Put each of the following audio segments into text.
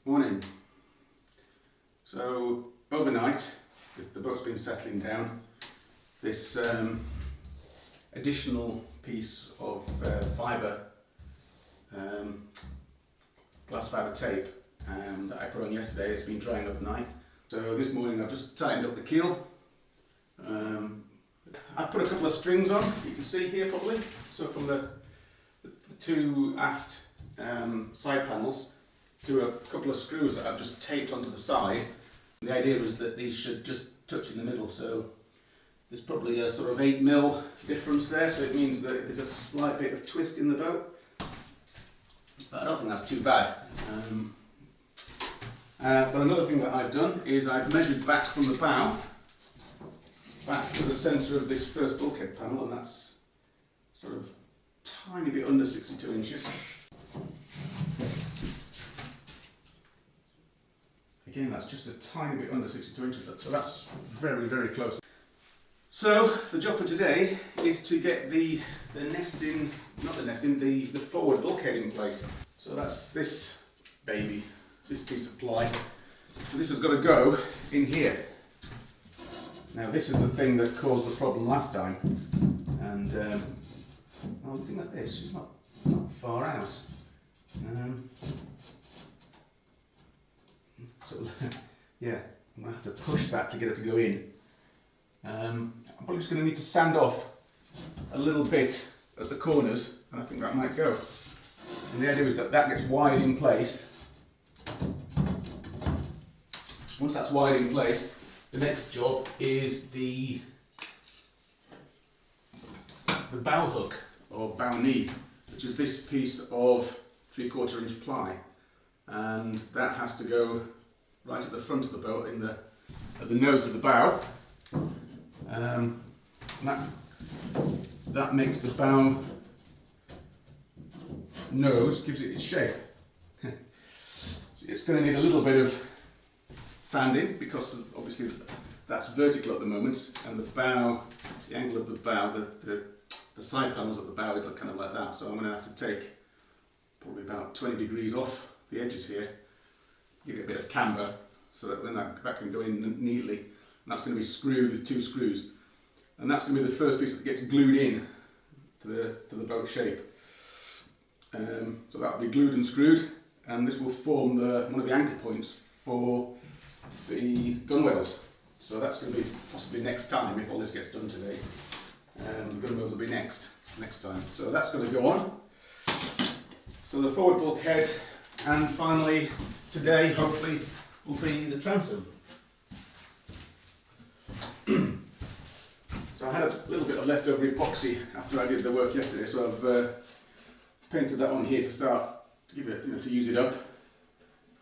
Morning. So overnight, the boat's been settling down, this additional piece of fibre, glass fibre tape that I put on yesterday has been drying overnight. So this morning I've just tightened up the keel. I put a couple of strings on, you can see here probably. So from the two aft side panels to a couple of screws that I've just taped onto the side. The idea was that these should just touch in the middle, so there's probably a sort of 8mm difference there, so it means that there's a slight bit of twist in the boat. But I don't think that's too bad. But another thing that I've done is I've measured back from the bow, back to the centre of this first bulkhead panel, and that's sort of tiny bit under 62 inches. Again, that's just a tiny bit under 62 inches, so that's very, very close. So the job for today is to get the forward bulkhead in place. So that's this baby, this piece of ply. So this has got to go in here. Now this is the thing that caused the problem last time, and well, looking at this, she's not far out. So yeah, I'm going to have to push that to get it to go in. I'm probably just going to need to sand off a little bit at the corners, and I think that might go. And the idea is that that gets wide in place. Once that's wide in place, the next job is the bow hook, or bow knee, which is this piece of 3/4 inch ply, and that has to go right at the front of the boat, at the nose of the bow. And that makes the bow nose, gives it its shape. So it's going to need a little bit of sanding, because obviously that's vertical at the moment, and the angle of the bow, the side panels of the bow is kind of like that. So I'm going to have to take probably about 20 degrees off the edges here, give it a bit of camber, so that then that can go in neatly. And that's going to be screwed with 2 screws, and that's going to be the first piece that gets glued in to the boat shape. So that will be glued and screwed, and this will form one of the anchor points for the gunwales. So that's going to be possibly next time, if all this gets done today. The gunwales will be next time. So that's going to go on. So the forward bulkhead, and finally today hopefully will be the transom. So I had a little bit of leftover epoxy after I did the work yesterday, so I've painted that on here to start to give it, to use it up.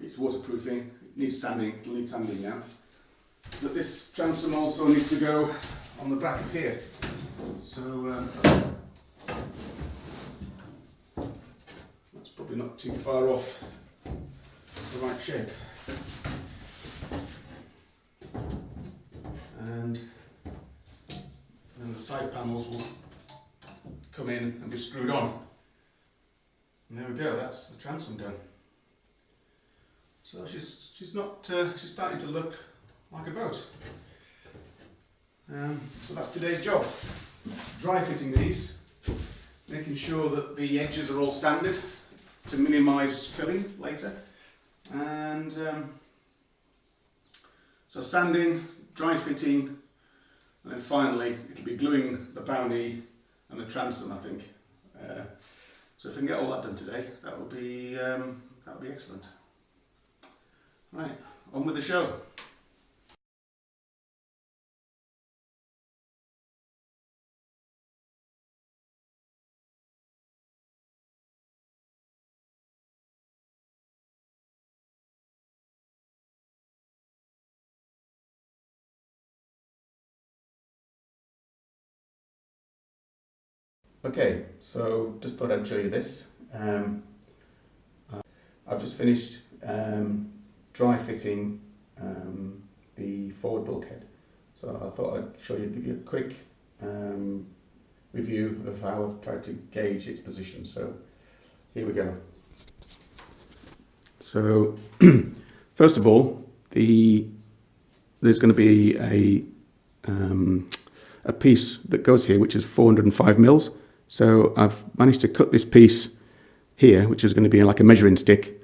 It's waterproofing. It needs sanding. It'll need sanding now. But this transom also needs to go on the back of here. So that's probably not too far off the right shape. And then the side panels will come in and be screwed on. And there we go, that's the transom done. So she's starting to look like a boat. So that's today's job. Dry fitting these, making sure that the edges are all sanded to minimise filling later. And so sanding, dry fitting, and then finally it'll be gluing the bow knee and the transom, I think. So if I can get all that done today, that would be excellent. Right, on with the show. Okay, so just thought I'd show you this. I've just finished dry fitting the forward bulkhead. So I thought I'd give you a quick review of how I've tried to gauge its position. So here we go. So first of all, there's going to be a piece that goes here which is 405 mils. So I've managed to cut this piece here, which is going to be like a measuring stick,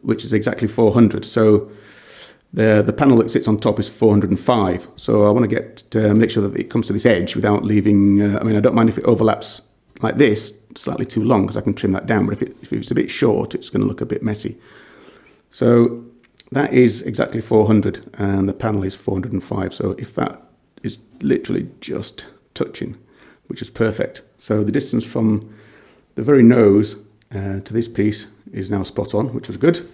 which is exactly 400. So the panel that sits on top is 405. So I want to make sure that it comes to this edge without leaving. I mean, I don't mind if it overlaps like this, slightly too long, because I can trim that down. But if it's a bit short, it's going to look a bit messy. So that is exactly 400, and the panel is 405. So if that is literally just touching, which is perfect. So the distance from the very nose to this piece is now spot on, which was good.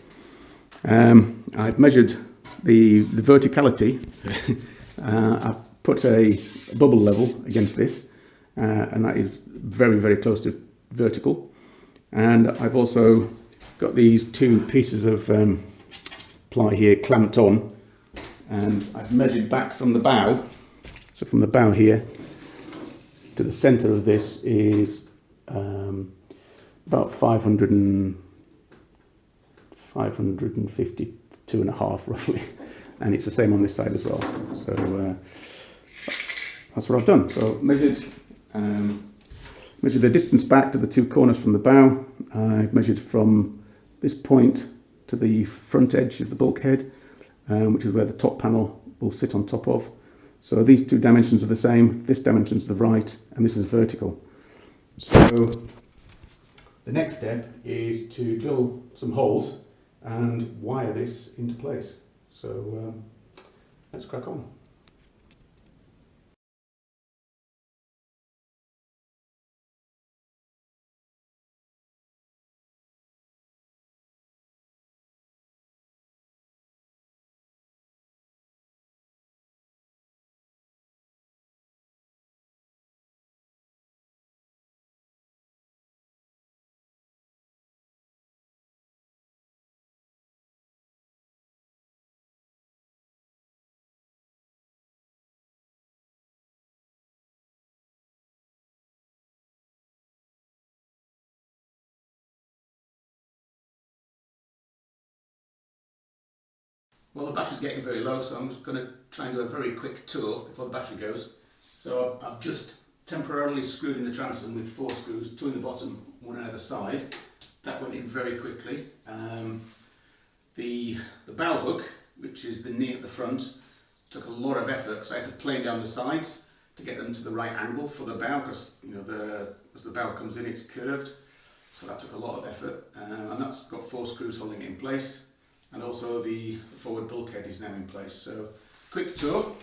I've measured the verticality. I've put a bubble level against this, and that is very, very close to vertical. And I've also got these two pieces of ply here clamped on, and I've measured back from the bow. So from the bow here to the centre of this is about 552.5 roughly, and it's the same on this side as well. So that's what I've done. So measured the distance back to the two corners from the bow. I've measured from this point to the front edge of the bulkhead, which is where the top panel will sit on top of. So these two dimensions are the same. This dimension is the right, and this is vertical. So the next step is to drill some holes and wire this into place. So let's crack on. Well, the battery's getting very low, so I'm just going to try and do a very quick tour before the battery goes. So I've just temporarily screwed in the transom with 4 screws, 2 in the bottom, 1 on either side. That went in very quickly. The bow hook, which is the knee at the front, took a lot of effort because I had to plane down the sides to get them to the right angle for the bow, because as the bow comes in, it's curved. So that took a lot of effort, and that's got 4 screws holding it in place. And also the forward bulkhead is now in place. So, quick tour.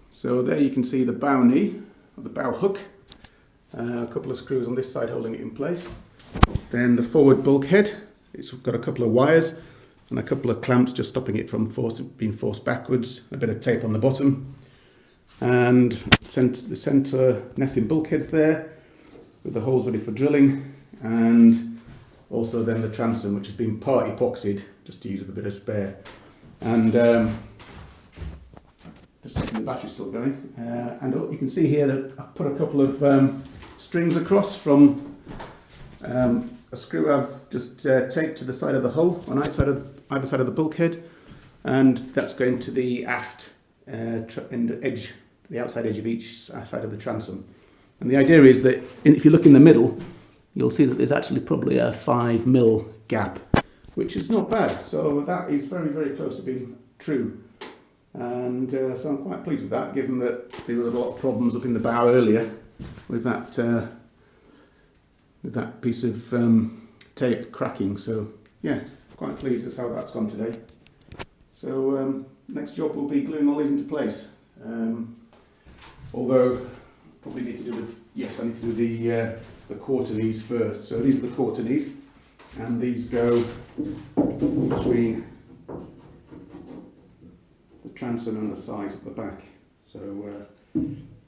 So there you can see the bow knee, or the bow hook. A couple of screws on this side holding it in place. Then the forward bulkhead. It's got a couple of wires and a couple of clamps just stopping it from being forced backwards. A bit of tape on the bottom. And the centre nesting bulkhead's there, with the holes ready for drilling, and also then the transom, which has been part epoxied just to use up a bit of spare. And just checking the battery's still going. And you can see here that I've put a couple of strings across from a screw I've just taped to the side of the hull on either side of the bulkhead, and that's going to the aft edge, the outside edge of each side of the transom. And the idea is that if you look in the middle, you'll see that there's actually probably a 5 mil gap, which is not bad. So that is very, very close to being true. And so I'm quite pleased with that, given that there were a lot of problems up in the bow earlier with that piece of tape cracking. So yeah, quite pleased that's how that's gone today. So next job will be gluing all these into place. Although probably need to do I need to do the quarter knees first. So these are the quarter knees, and these go between the transom and the sides at the back. So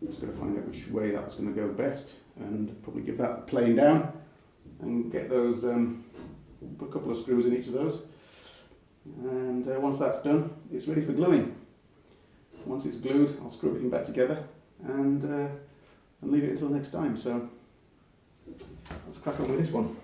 just got to find out which way that's going to go best, and probably give that a plane down and get those, put a couple of screws in each of those. And once that's done, it's ready for gluing. Once it's glued, I'll screw everything back together and leave it until next time. So let's crack on with this one.